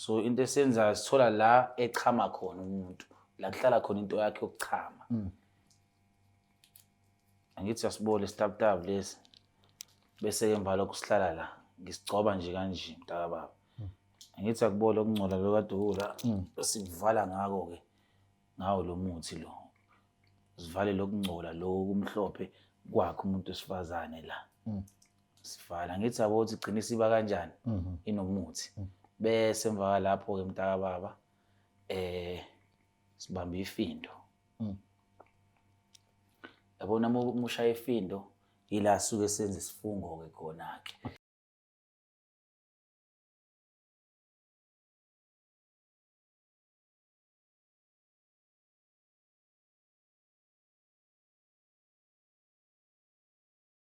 So into esenzayo sithola la echama khona umuntu la kuhlala khona into yakhe yokuchama. Angithi uyasibola istabutabu lesi bese ke emva lokho sihlala la ngisigcoba nje kanje mntaka baba. Angithi akubola okungcola lo kadokula sikuvala ngako ke ngawo lo muthi lo. Sivale lokungcola lo kumhlophe kwakhe umuntu wesifazane la. Sivala ngithi yabo ukuthi igcina isiba kanjani inomuthi. Bese emva lapho ke mntaka baba sibamba ifindo. Yabona umushaya ifindo ila suke senze isifungo ke khona ke.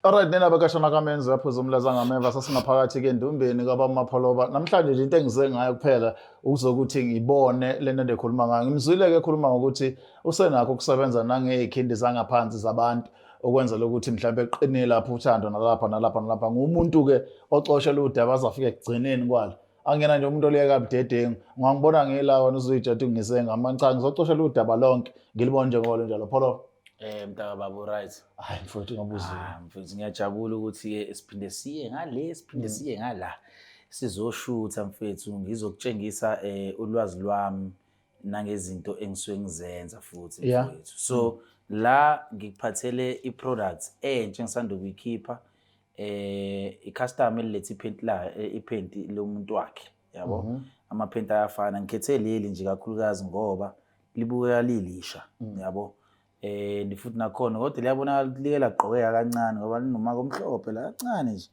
Alright nina bakashana kaMenzi yaphuza umlaza ngameva sasingaphakathi ke endumbeni kabamapholoba. Namhlanje nje into engize ngayo kuphela ukuzokuthi ngibone lento endekhuluma ngayo. Ngimzwile ke ekhuluma ngokuthi usenakho ukusebenza nangezikhindi zangaphansi zabantu okwenza lokuthi mhlawumbe eqinile lapho uthando nalapha. Ngumuntu ke oxoshela udaba azafika ekugcineni kwalo. Angena nje umuntu oliyeka budedengu. Ngangibona ngilawa nizuyijathu ngisenga amanca ngizoxoshela udaba lonke ngilibone njengoba njalo pholo. Mntaka baba right. Hayi mfowethu ngabuzwa. Mfowethu ngiyajabula ukuthi ke siphinde siye ngale siphinde siye ngala. Sizoshutha mfowethu ngizokutshengisa ulwazi lwami nangezinto engisuke ngizenza futhi mfowethu. So la ngikuphathele iproducts entsha engisanda ukuyikhipha icustomer elilethe iphenti lomuntu wakhe yabo. Amaphenti ayafana ngikhethe leli nje kakhulukazi ngoba libukeka lilisha yabo. Futhi nakhona kodwa liyabona like laqhokeka kancane ngoba linomaka omhlophe la kancane nje.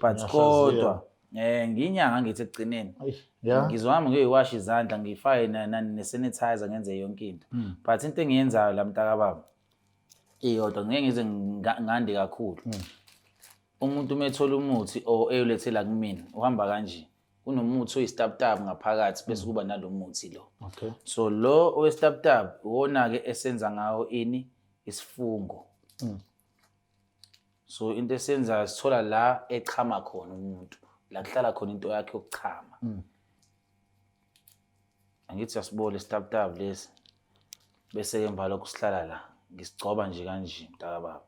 But kodwa ngiyinyanga ngithi ekugcineni ngizohamba ngiyoyiwash izandla ngifake ne-sanitizer ngenze yonke into. But into engiyenzayo la mntaka baba iyodwa ngeke ngize ngande kakhulu. Umuntu umethola umuthi eyolethela kumina uhamba kanje. Kunomuthi oyistabutabu ngaphakathi bese kuba nalomuthi lo. So lo owestabutabu wona ke esenza ngawo ini isifungo. So into esenzayo sithola la echama khona umuntu la kuhlala khona into yakhe yokuchama. Angithi uyasibola istabutabu lesi bese ke emva lokho sihlala la ngisigcoba nje kanje mntaka baba.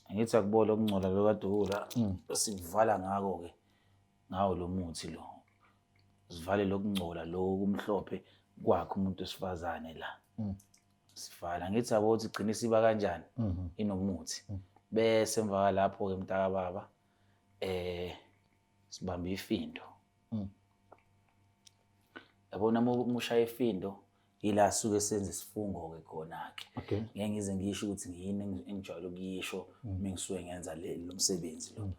Angithi akubola okungcola lo kadokula sikuvala ngako ke ngawo lo muthi lo. Sivale lokungcola lo kumhlophe kwakhe umuntu wesifazane la. Sivala ngithi yabo ukuthi igcina isiba kanjani inomuthi. Bese emva lapho ke mntaka baba sibamba ifindo. Yabona umushaya ifindo ila suke senze isifungo ke khona ke. Ngeke ngize ngisho ukuthi ngiyini engijwayele ukuyisho mengisuke ngenza lo msebenzi lo.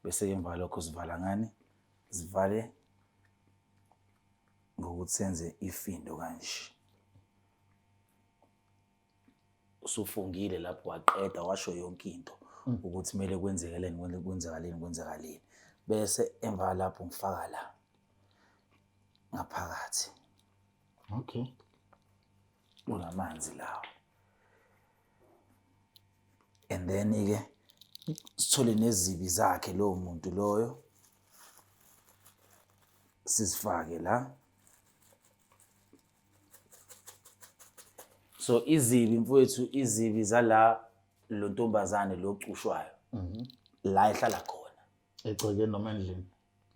Bese emva lokho sivala ngani? Sivale ngokuthi senze ifindo kanje. Usufungile lapho waqeda washo yonke into ukuthi kumele kwenzekaleni. Bese emva lapho ngifaka la ngaphakathi. Unamanzi lawo. And then ke sithole nezibi zakhe lo muntu loyo. Sisifake la. So izibi mfowethu izibi zala lo ntombazane lo cushwayo. La ehlala khona. Egceke noma endlini.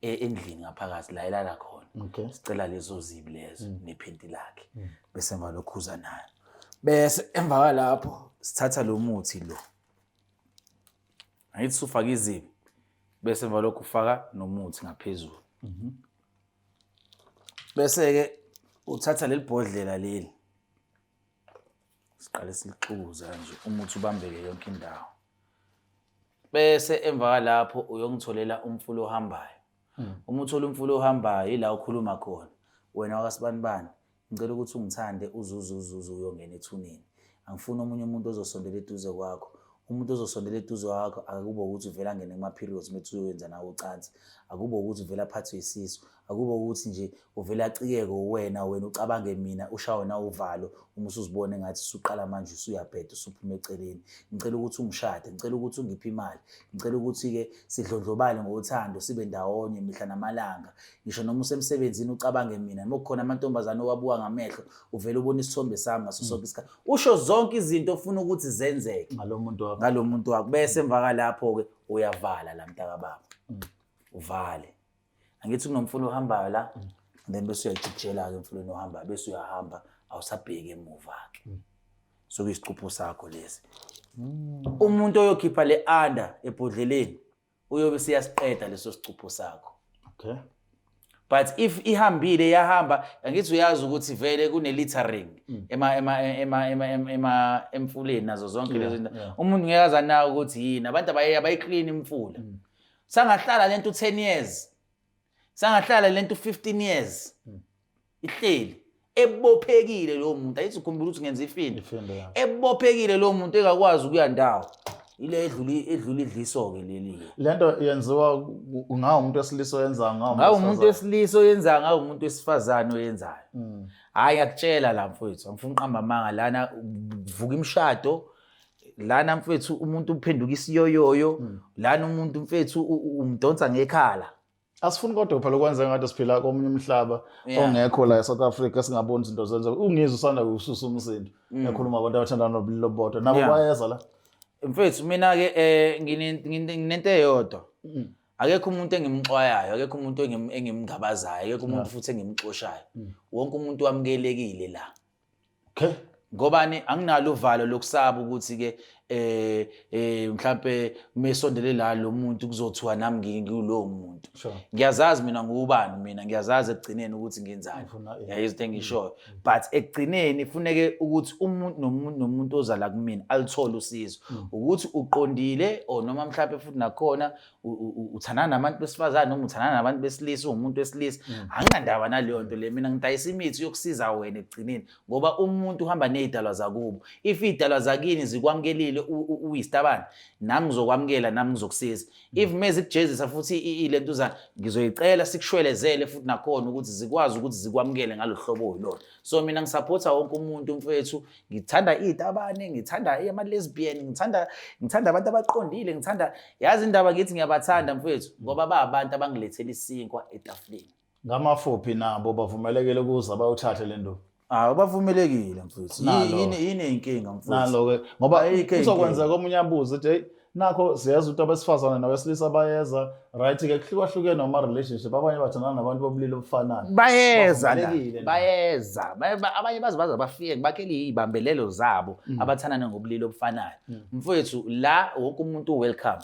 Endlini ngaphakathi la elala khona. Sicela lezo zibi lezo nephenti lakhe. Bese emva lokhuza nayo. Bese emva lapho sithatha lo muthi lo. Ayithi ufaka izibi bese emva lokho ufaka nomuthi ngaphezulu. Bese ke uthatha leli bhodlela leli. Siqale silixuza nje umuthi ubambeke yonke indawo. Bese emva lapho uyongitholela umfulo ohambayo. Umuthi olumfulo ohambayo ila ukhuluma khona. Wena wakasibanibani ngicela ukuthi ungithande uzuzuzuzu uyongena ethuneni. Angifuni omunye umuntu ozosondela eduze kwakho. Umuntu ozosondela eduze kwakho akube ukuthi uvela ngene kuma periods methu uyenza nawo ucansi. akube ukuthi uvela aphathwe isisu, akube ukuthi nje uvela acikeke wena ucabange mina ushawe na uvalo uma usuzibona engathi usuqala manje usuyabheda usuphuma eceleni. Ngicela ukuthi ungishade, ngicela ukuthi ungiphe imali, ngicela ukuthi-ke sidlondlobale ngothando sibe ndawonye mihla namalanga. Ngisho noma usemsebenzini ucabange mina, noma kukhona amantombazane owabuka ngamehlo uvele ubona isithombe sami ngaso sonke isikhathi. Usho zonke izinto ofuna ukuthi zenzeke ngalo muntu wakho bese emva kalapho-ke uyavala la mntakababa. Uvale. Angithi kunomfuno ohambayo la, then bese uyajikijela-ke emfulweni ohambayo bese uyahamba awusabheki emuva-ke. So kuyisicupho sakho lesi. Umuntu oyokhipha le under ebhodleleni uyobe siyasiqeda leso sicupho sakho. Okay. But if ihambile yahamba, angithi uyazi ukuthi vele kune littering emfuleni nazo zonke lezo zinto. Umuntu ngeke azanayo ukuthi yini, abantu abayiclean imfula. Sangahlala lento 10 years. Sangahlala lento 15 years. Ihleli ebophekile lo muntu, ayithi ukhumbula ukuthi ngenza ifindo. Ebophekile lo muntu engakwazi ukuya ndawo. Ile edlula idliso-ke leli. Lento yenziwa ngawo umuntu wesilisa yenza ngawo umuntu wesilisa yenza ngawo umuntu wesifazane oyenzayo. Hayi ngiyakutshela la mfowethu, angifuni uqamba amanga lana vuka imshado. Lana mfethu umuntu uphenduka isiyoyoyo, lana umuntu mfethu umdonsa ngekhala. Asifuni kodwa phela ukwenza ngathi siphila komunye umhlaba ongekho la eSouth Africa singaboni izinto zenza. Ungizwe usanda ukususa umsindo. Ekhuluma abantu abathandana nobulili lobodwa. Nabo bayeza la. Mfethu mina-ke nginento eyodwa. Akekho umuntu engimxwayayo, akekho umuntu engimngabazayo, akekho umuntu futhi engimxoshayo. Wonke umuntu wamukelekile la. Okay. Ngobani anginalo uvalo lokusaba ukuthi-ke mhlambe mesondele la lo muntu kuzothiwa nami ngikulowo muntu. Ngiyazazi mina ngubani, mina ngiyazazi ekugcineni ukuthi ngenzani. Yayizinto engishoyo. But ekugcineni kufuneke ukuthi umuntu nomuntu oza la kumina alithole usizo. Ukuthi uqondile or noma mhlambe futhi nakhona uthandana nabantu besifazane noma uthandana nabantu besilisa umuntu wesilisa. Anginandaba naleyo nto le, mina ngidayisa imithi yokusiza wena ekugcineni ngoba umuntu uhamba nezidalwa zakubo. If idalwa zakini zikwamukelile uyisitabani, nami ngizokwamukela nami ngizokusiza. If meze kujezisa futhi ilento uzana ngizoyicela sikushwelezele futhi nakhona ukuthi zikwazi ukuthi zikwamukele ngalohlobo oyilona. So mina ngisupporta wonke umuntu mfethu, ngithanda izitabane, ngithanda ama-lesbian, ngithanda abantu abaqondile, ngithanda yazi indaba ngithi ngiyabathanda mfethu ngoba bayabantu abangilethela isinkwa etafuleni. Ngamafuphi nabo bavumelekile ukuza bayothatha lento. Bavumelekile mfethu. Yini inkinga mfethu. Nalo-ke ngoba uzokwenza komunye abuze ukuthi nakho siyazi ukuthi abesifazane nabesilisa bayeza right-ke kuhlukahlukene noma relationship abanye bathandana nabantu bobulili obufanayo. Bayeza abanye baze bafike bakhele izibambelelo zabo abathandana ngobulili obufanayo. Mfethu la wonke umuntu welcome.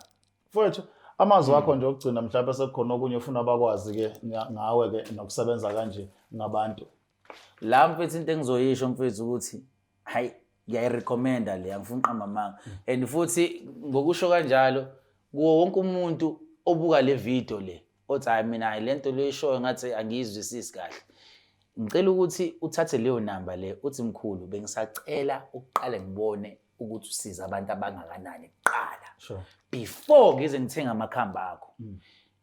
Mfethu amazwi akho nje okugcina mhlawumbe sekukhona okunye ufuna bakwazi-ke ngawe-ke nokusebenza kanje ngabantu. La mfethu into engizoyisho mfethu ukuthi hayi ngiyayirecommenda le, angifuni uqamba amanga. And futhi ngokusho kanjalo kuwo wonke umuntu obuka le video le othi hayi mina lento leyishoyo ngathi angiyizwisisi kahle, ngicela ukuthi uthathe leyo namba le uthi mkhulu bengisacela ukuqala ngibone ukuthi usiza abantu abangakanani kuqala before ngize ngithenga amakhamba akho.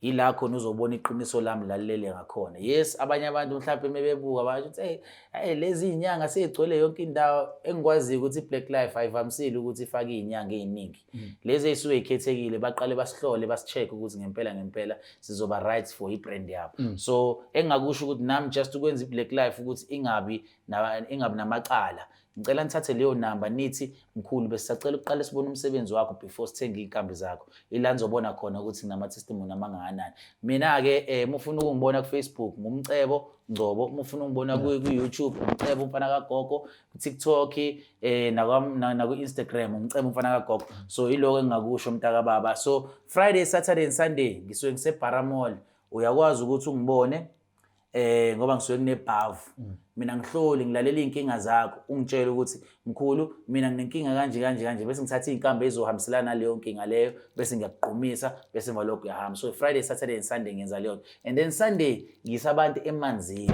Ila khona uzobona iqiniso lami lalele ngakhona. Yes, abanye abantu mhlawumbe mebebuka bathi hey lezi inyanga sezigcwele yonke indawo. Engikwazi ukuthi Black Life ayivamisile ukuthi ifake izinyanga eziningi. Lezi ezisuke ikhethekile baqale basihlole basicheck ukuthi ngempela sizoba right for ibrand yabo. So engakusho ukuthi nami just ukwenza iBlack Life ukuthi ingabi namacala. Ngicela nithathe leyo namba nithi mkhulu besisacela ukuqala sibone umsebenzi wakho before sithenga inkambi zakho. Ila nizobona khona ukuthi nginama testimony amangakanani. Mina-ke mufuna ukungibona ku Facebook ngumcebo Ngcobo, mufuna ungibona ku YouTube umcebo umfana kagogo, ku TikTok na ku Instagram umcebo umfana kagogo. So iloko engingakusho mntaka baba. So Friday, Saturday and Sunday ngisuke ngise Paramall. Uyakwazi ukuthi ungibone ngoba ngisuke kunebhavu. Mina ngihlole ngilalela inkinga zakho ungitshela ukuthi mkhulu mina nginenkinga kanje bese ngithatha inkambi ezohambiselana naleyo nkinga leyo bese ngiyakuqhumisa bese emva lokho uyahamba. So Friday, Saturday and Sunday ngenza leyo, and then Sunday ngiyisa abantu emanzini.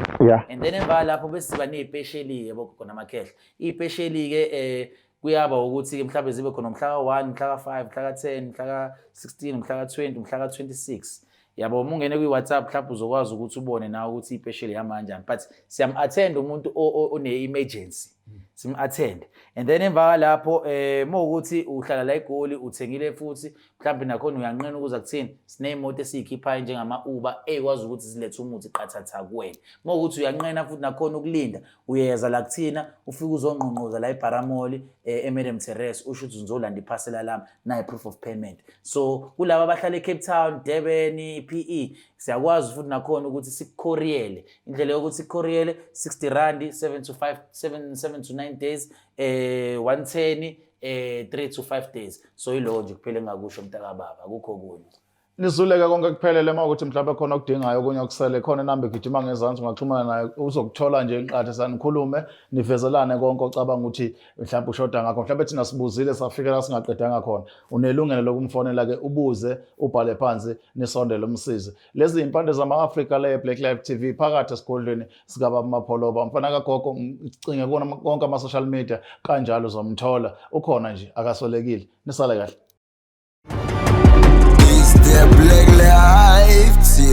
And then emva lapho bese siba nezipesheli yebo khona amakhehla. Izipesheli ke kuyaba ukuthi mhlawumbe zibe khona umhla ka 1, umhla ka 5, umhla ka 10, umhla ka 16, umhla ka 20, umhla ka 26. yabo uma ungene kwi-WhatsApp mhlawumbe uzokwazi ukuthi ubone nawe ukuthi ipesheli yami kanjani, but siyam-attend umuntu one-emergency, sim-attend. And then emva lapho mawukuthi uhlala la eGoli uthengile futhi mhlawumbe nakhona uyanqena ukuza kuthini, siney'moto esiyikhiphayo njengama-Uber ey'kwazi ukuthi zilethe umuthi qathatha kuwena. Mawukuthi uyanqena futhi nakhona ukulinda, uyeza la kuthina ufike uzongqongqoza la eBharamoli eMadam Terrace usho ukuthi uzolanda iphasela lami nayi proof of payment. So kulaba abahlala eCape Town, Durban, PE siyakwazi futhi nakhona ukuthi sikukhoriyele. Indlela yokuthi sikukhoriyele 60 rand 7 to 9 days, 110 3 to 5 days. So yilo nje kuphela engakusho mntakababa, akukho kunye. Nizuleke konke kuphelele mawukuthi mhlawumbe khona okudingayo okunye okusele khona inamba igijima ngezansi ungaxhumana naye uzokuthola nje inqathe sanikhulume nivezelane konke ocabanga ukuthi mhlawumbe ushoda ngakho, mhlawumbe thina sibuzile safika la singaqedanga khona, unelungelo lokumfonela ke ubuze ubhale phansi nisondele umsizi. Lezi impande zama-Afrika le Black Life TV phakathi esigodlweni sikababa Mapholoba, mfana kagogo ngicinge kona konke ama-social media kanjalo uzomthola, ukhona nje akasolekile. Nisale kahle. Black Life.